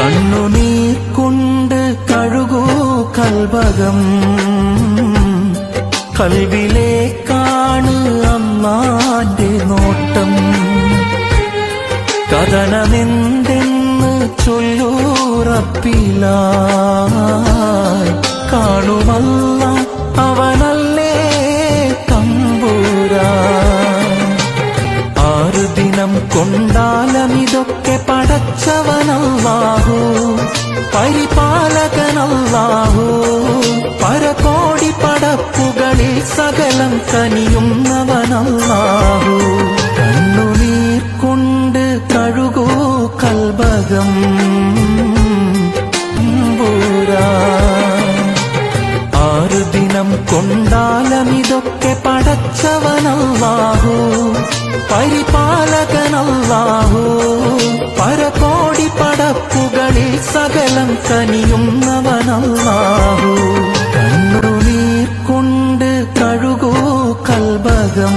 കണ്ണുനീർ കൊണ്ട് കഴുകൂ കൽബകം, കൽവിലേക്കാണ് അല്ലാന്റെ നോട്ടം. കഥനമെന്തെന്ന് ചൊല്ലൂ റബ്ബിലായി, കാണുമല്ല അവനല്ലേ തമ്പുരാൻ. 6 ദിനം കൊണ്ടാലമിതൊക്കെ പടച്ചവനല്ലാഹു, പരിപാലകനല്ലാഹു. പരകോടി പടപ്പുകളിൽ സകലം കനിയുന്നവനല്ലാഹു. കണ്ണുനീർ കൊണ്ട് കഴുകൂ കൽബകം തമ്പുരാൻ. 6 ദിനം കൊണ്ടാലമിതൊക്കെ പടച്ചവനല്ലാഹു, പരിപാലകനല്ലാഹു. പരകോടി പടപ്പുകളിൽ സകലം കനിയുന്നവനല്ലാഹു. കണ്ണുനീർ കൊണ്ട് കഴുകൂ കൽബകം